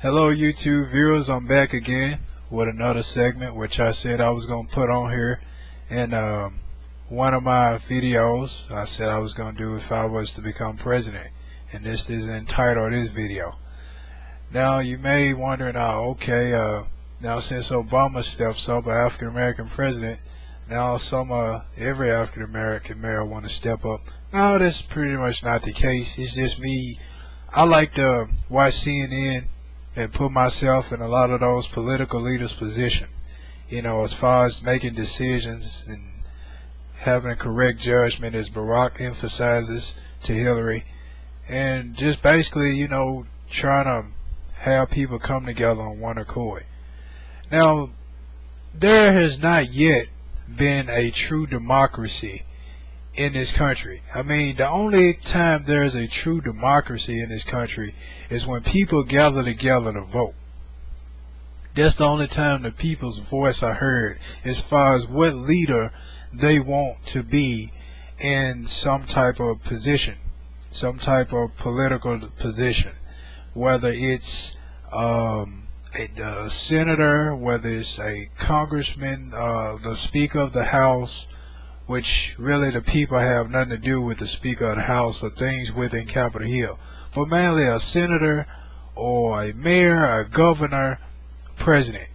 Hello YouTube viewers, I'm back again with another segment which I said I was going to put on here in one of my videos. I said I was going to do if I was to become president, and this is entitled this video. Now you may wonder now, okay, now since Obama steps up, an African American president, now every African American male want to step up. No, that's pretty much not the case. It's just me. I like to watch CNN and put myself in a lot of those political leaders' position, as far as making decisions and having a correct judgment, as Barack emphasizes to Hillary, and just basically, trying to have people come together on one accord. Now, there has not yet been a true democracy in this country. I mean, the only time there is a true democracy in this country is when people gather together to vote. That's the only time the people's voice are heard as far as what leader they want to be in some type of position, some type of political position, whether it's a senator, whether it's a congressman, the Speaker of the House, which really the people have nothing to do with the Speaker of the House or things within Capitol Hill, but mainly a senator or a mayor, a governor, president,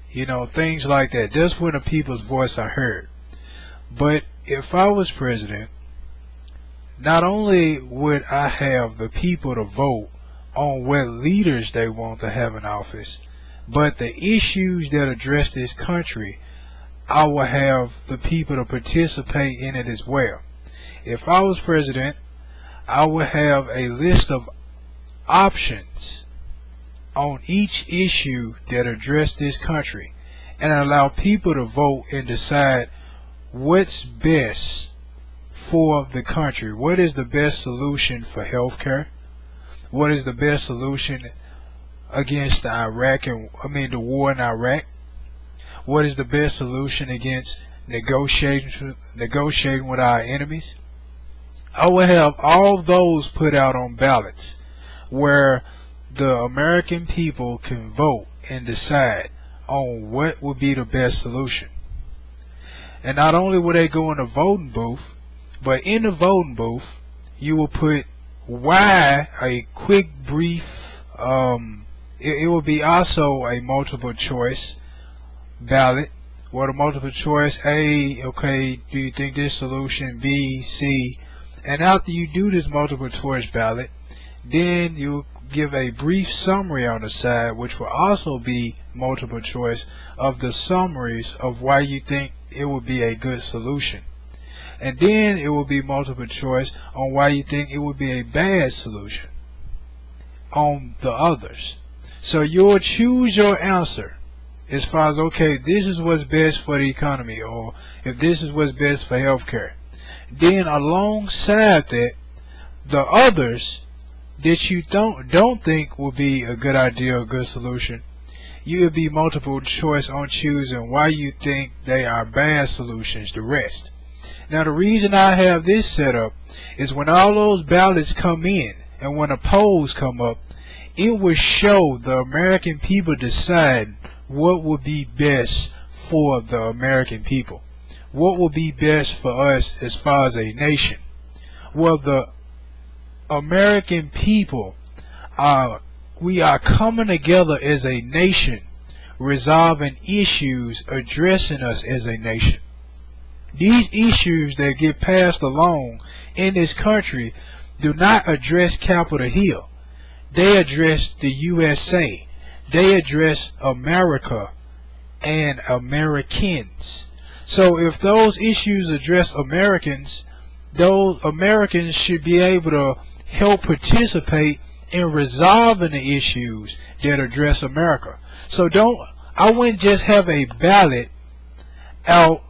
things like that. That's when the people's voice are heard. But if I was president, not only would I have the people to vote on what leaders they want to have in office, but the issues that address this country, I will have the people to participate in it as well. If I was president, I would have a list of options on each issue that address this country and allow people to vote and decide what's best for the country. What is the best solution for healthcare? What is the best solution against the war in Iraq? What is the best solution against negotiating with our enemies? I will have all those put out on ballots where the American people can vote and decide on what would be the best solution. And not only will they go in the voting booth, but in the voting booth you will put why, a quick brief, it will be also a multiple choice ballot. What a multiple choice: A, okay, do you think this solution? B, C. And after you do this multiple choice ballot, then you give a brief summary on the side, which will also be multiple choice, of the summaries of why you think it would be a good solution. And then it will be multiple choice on why you think it would be a bad solution on the others. So you'll choose your answer as far as, okay, this is what's best for the economy, or if this is what's best for healthcare. Then alongside that, the others that you don't think will be a good idea or a good solution, you would be multiple choice on choosing why you think they are bad solutions, the rest. Now the reason I have this set up is when all those ballots come in and when the polls come up, it will show the American people decide what would be best for the American people. What will be best for us as far as a nation? Well, the American people we are coming together as a nation, resolving issues addressing us as a nation. These issues that get passed along in this country do not address Capitol Hill. They address the USA. They address America and Americans. So if those issues address Americans, those Americans should be able to help participate in resolving the issues that address America. So I wouldn't just have a ballot out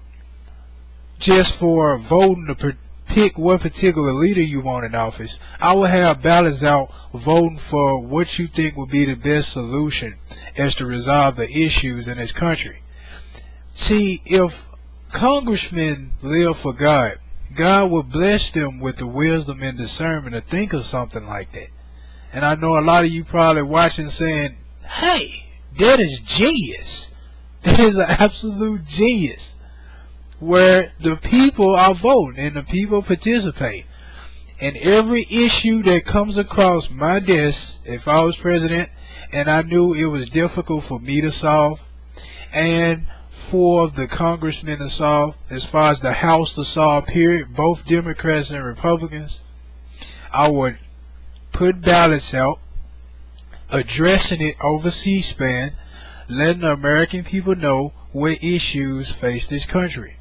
just for voting to pick what particular leader you want in office. I would have ballots out voting for what you think would be the best solution as to resolve the issues in this country. See, if congressmen live for God, God will bless them with the wisdom and discernment to think of something like that. And I know a lot of you probably watching saying, hey, that is genius. That is an absolute genius. Where the people are voting and the people participate. And every issue that comes across my desk, if I was president and I knew it was difficult for me to solve and for the congressmen to solve, as far as the House to solve, period, both Democrats and Republicans, I would put ballots out, addressing it over C-SPAN, letting the American people know what issues face this country.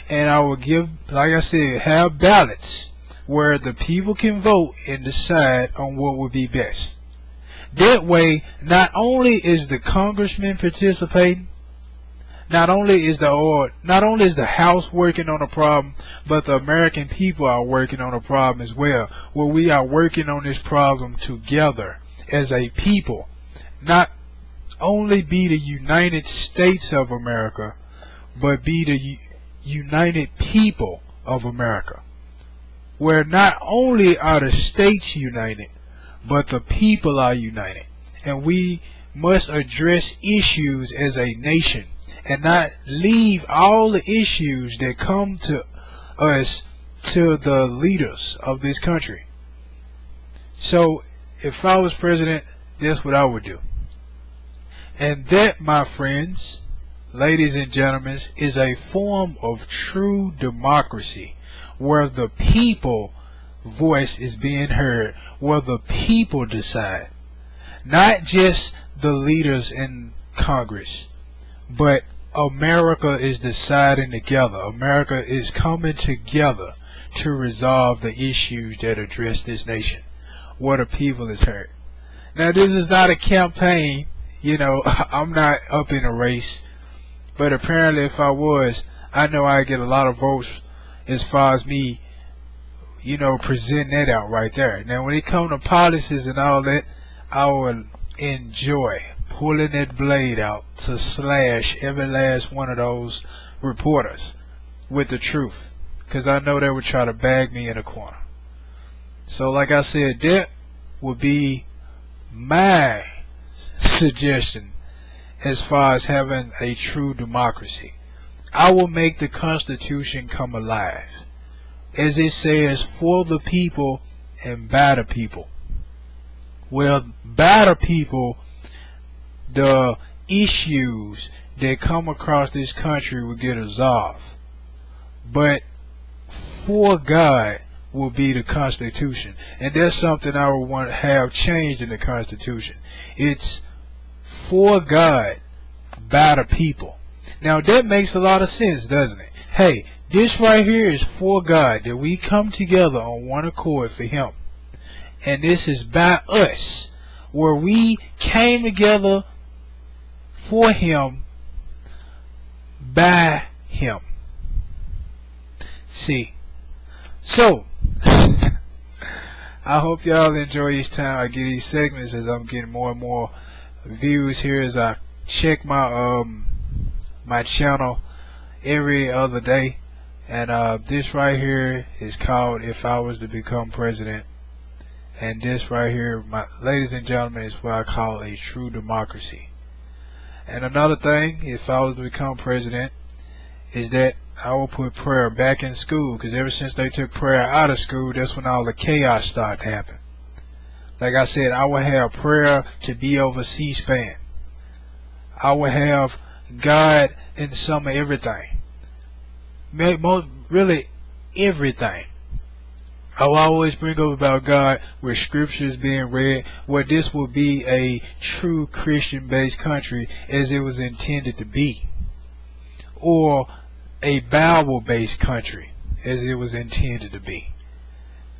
And I will give, like I said, have ballots where the people can vote and decide on what would be best. That way, not only is the congressman participating, not only is the House working on a problem, but the American people are working on a problem as well, where we are working on this problem together as a people. Not only be the United States of America, but be the United People of America, where not only are the states united, but the people are united. And we must address issues as a nation and not leave all the issues that come to us to the leaders of this country. So if I was president, that's what I would do. And that, my friends, ladies and gentlemen, is a form of true democracy, where the people voice is being heard, where the people decide. Not just the leaders in Congress, but America is deciding together. America is coming together to resolve the issues that address this nation, where the people is heard. Now, this is not a campaign. I'm not up in a race. But apparently if I was, I know I'd get a lot of votes as far as me, presenting that out right there. Now when it comes to policies and all that, I would enjoy pulling that blade out to slash every last one of those reporters with the truth. Because I know they would try to bag me in a corner. So like I said, that would be my suggestion as far as having a true democracy. I will make the Constitution come alive, as it says, for the people and by the people. Well, by the people, the issues that come across this country will get resolved. But for God will be the Constitution. And that's something I would want to have changed in the Constitution. It's for God, by the people. Now that makes a lot of sense, doesn't it? Hey, this right here is for God, that we come together on one accord for Him. And this is by us, where we came together for Him, by Him. See, so I hope y'all enjoy each time I get these segments, as I'm getting more and more views here as I check my my channel every other day. And this right here is called If I Was to Become President. And this right here, my ladies and gentlemen, is what I call a true democracy. And another thing, if I was to become president, is that I will put prayer back in school, because ever since they took prayer out of school, that's when all the chaos started to happen. Like I said, I will have prayer to be over C-SPAN. I will have God in some of everything. Really everything. I will always bring up about God where scripture is being read, where this will be a true Christian-based country as it was intended to be. Or a Bible-based country as it was intended to be.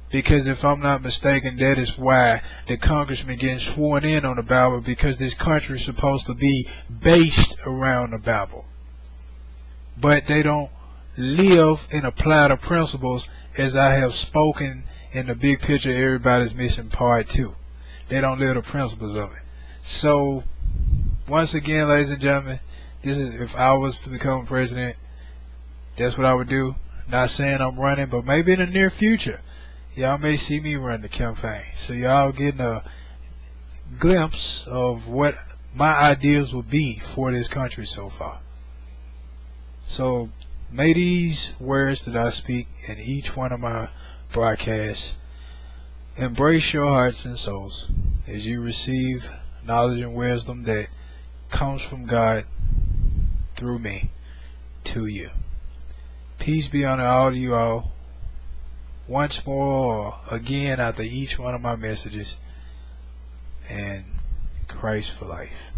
Because if I'm not mistaken, that is why the congressman getting sworn in on the Bible, because this country is supposed to be based around the Bible. But they don't live and apply the principles as I have spoken in the big picture. Everybody's missing part 2. They don't live the principles of it. So once again, ladies and gentlemen, this is if I was to become president, that's what I would do. Not saying I'm running, but maybe in the near future y'all may see me run the campaign. So y'all getting a glimpse of what my ideas would be for this country so far. So may these words that I speak in each one of my broadcasts embrace your hearts and souls as you receive knowledge and wisdom that comes from God through me to you. Peace be unto all of you all. Once more, or again, after each one of my messages, and Christ for life.